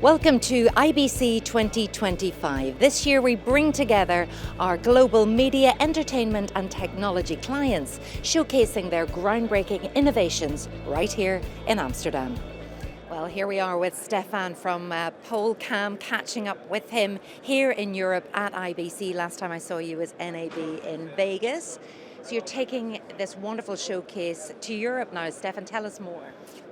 Welcome to IBC 2025. This year we bring together our global media, entertainment and technology clients, showcasing their groundbreaking innovations right here in Amsterdam. Well, here we are with Stefan from POLECAM, catching up with him here in Europe at IBC. Last time I saw you was NAB in Vegas. So you're taking this wonderful showcase to Europe now. Stefan, tell us more.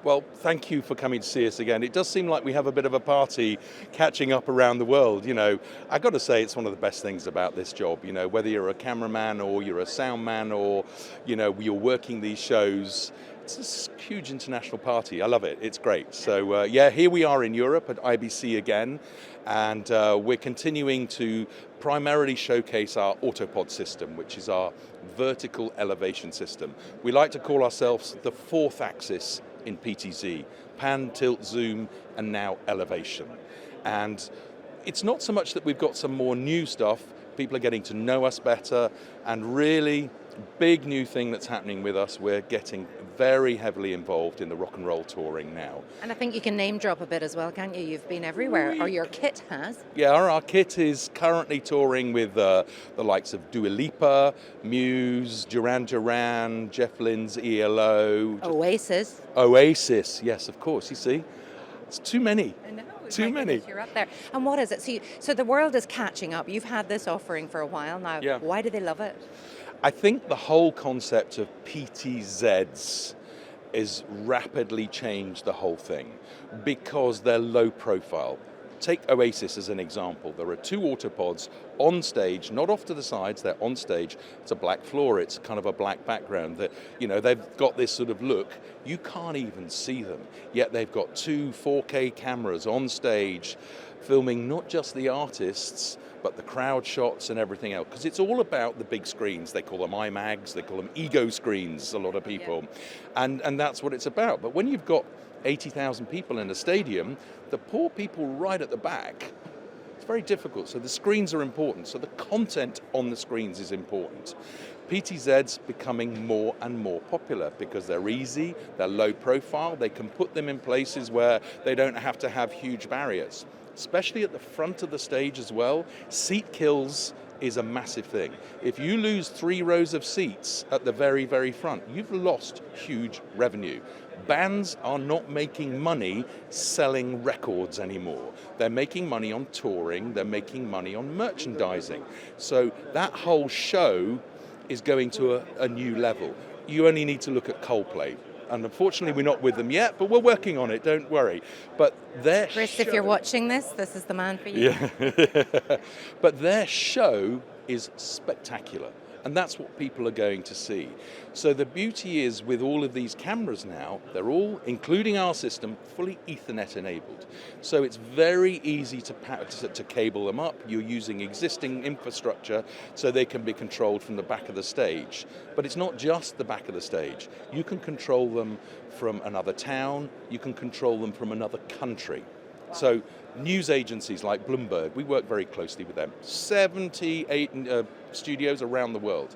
Well, thank you for coming to see us again. It does seem like we have a bit of a party catching up around the world. You know, I've got to say it's one of the best things about this job. You know, whether you're a cameraman or you're a sound man or, you know, you're working these shows, it's a huge international party. I love it. It's great. So, yeah, here we are in Europe at IBC again, and we're continuing to primarily showcase our Autopod system, which is our vertical elevation system. We like to call ourselves the fourth axis in PTZ, pan, tilt, zoom, and now elevation. And it's not so much that we've got some more new stuff, people are getting to know us better, and really big new thing that's happening with us, we're getting very heavily involved in the rock and roll touring now. And I think you can name drop a bit as well, can't you? You've been everywhere, or your kit has. Yeah, our kit is currently touring with the likes of Dua Lipa, Muse, Duran Duran, Jeff Lynne's ELO. Oasis, yes, of course, you see. It's too many. I know. Too many. You're up there. And what is it? So the world is catching up. You've had this offering for a while now. Yeah. Why do they love it? I think the whole concept of PTZs is rapidly changed the whole thing because they're low profile. Take Oasis as an example. There are two Autopods on stage, not off to the sides, they're on stage. It's a black floor, it's kind of a black background that, you know, they've got this sort of look. You can't even see them, yet they've got two 4K cameras on stage filming not just the artists, but the crowd shots and everything else, because it's all about the big screens. They call them IMAGs, they call them ego screens, a lot of people, yeah. And that's what it's about. But when you've got 80,000 people in a stadium, the poor people right at the back, it's very difficult. So the screens are important, so the content on the screens is important. PTZ's becoming more and more popular because they're easy, they're low profile, they can put them in places where they don't have to have huge barriers. Especially at the front of the stage as well, seat kills is a massive thing. If you lose 3 rows of seats at the very, very front, you've lost huge revenue. Bands are not making money selling records anymore. They're making money on touring, they're making money on merchandising. So that whole show is going to a new level. You only need to look at Coldplay. And unfortunately, we're not with them yet, but we're working on it, don't worry. But their Chris, show, if you're watching this is the man for you. Yeah. But their show is spectacular. And that's what people are going to see. So the beauty is with all of these cameras now, they're all, including our system, fully Ethernet enabled. So it's very easy to cable them up. You're using existing infrastructure so they can be controlled from the back of the stage. But it's not just the back of the stage. You can control them from another town, you can control them from another country. So news agencies like Bloomberg, we work very closely with them, 78 studios around the world.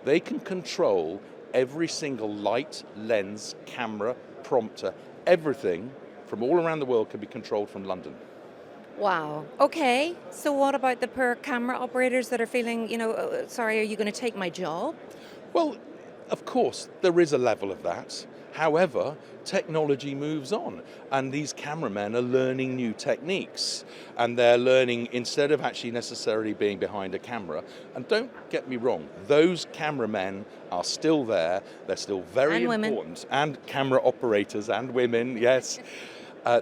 They can control every single light, lens, camera, prompter, everything from all around the world can be controlled from London. Wow. Okay. So what about the poor camera operators that are feeling, sorry, are you going to take my job? Well, of course, there is a level of that. However, technology moves on, and these cameramen are learning new techniques, and they're learning instead of actually necessarily being behind a camera. And don't get me wrong, those cameramen are still there, they're still very important, and camera operators and women, yes.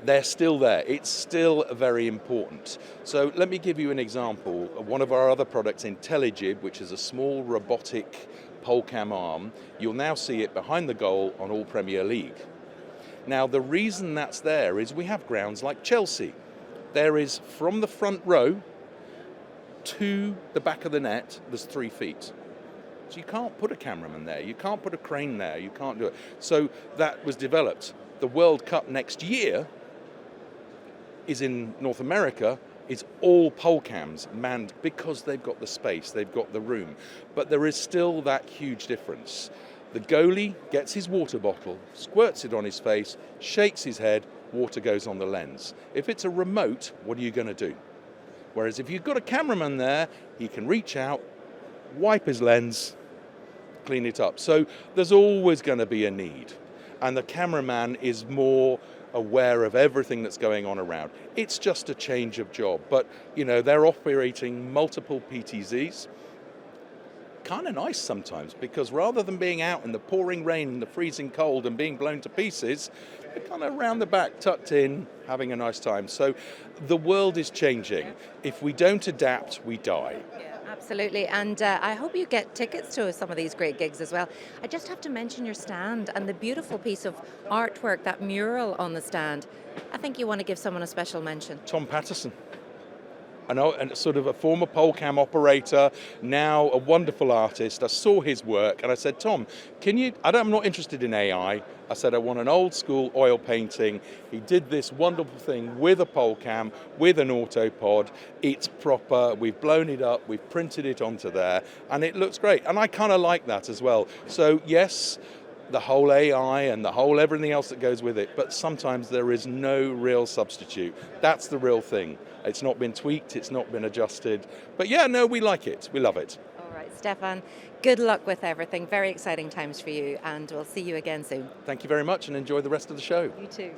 They're still there. It's still very important. So let me give you an example. One of our other products, IntelliGib, which is a small robotic POLECAM arm, you'll now see it behind the goal on all Premier League. Now the reason that's there is we have grounds like Chelsea. There is, from the front row to the back of the net, there's 3 feet. So you can't put a cameraman there, you can't put a crane there, you can't do it. So that was developed. The World Cup next year is in North America, is all POLECAMs manned because they've got the space, they've got the room. But there is still that huge difference. The goalie gets his water bottle, squirts it on his face, shakes his head, water goes on the lens. If it's a remote, what are you going to do? Whereas if you've got a cameraman there, he can reach out, wipe his lens, clean it up. So there's always going to be a need. And the cameraman is more aware of everything that's going on around. It's just a change of job. But, they're operating multiple PTZs. Kind of nice sometimes, because rather than being out in the pouring rain and the freezing cold and being blown to pieces, they're kind of round the back, tucked in, having a nice time. So the world is changing. If we don't adapt, we die. Absolutely, and I hope you get tickets to some of these great gigs as well. I just have to mention your stand and the beautiful piece of artwork, that mural on the stand. I think you want to give someone a special mention. Tom Patterson. And sort of a former POLECAM operator, now a wonderful artist. I saw his work and I said, Tom, I'm not interested in AI. I said, I want an old school oil painting. He did this wonderful thing with a POLECAM, with an Autopod. It's proper, we've blown it up, we've printed it onto there, and it looks great. And I kind of like that as well. So yes, the whole AI and the whole everything else that goes with it, but sometimes there is no real substitute. That's the real thing. It's not been tweaked, it's not been adjusted. But we like it, we love it. All right, Stefan, good luck with everything. Very exciting times for you, and we'll see you again soon. Thank you very much, and enjoy the rest of the show. You too.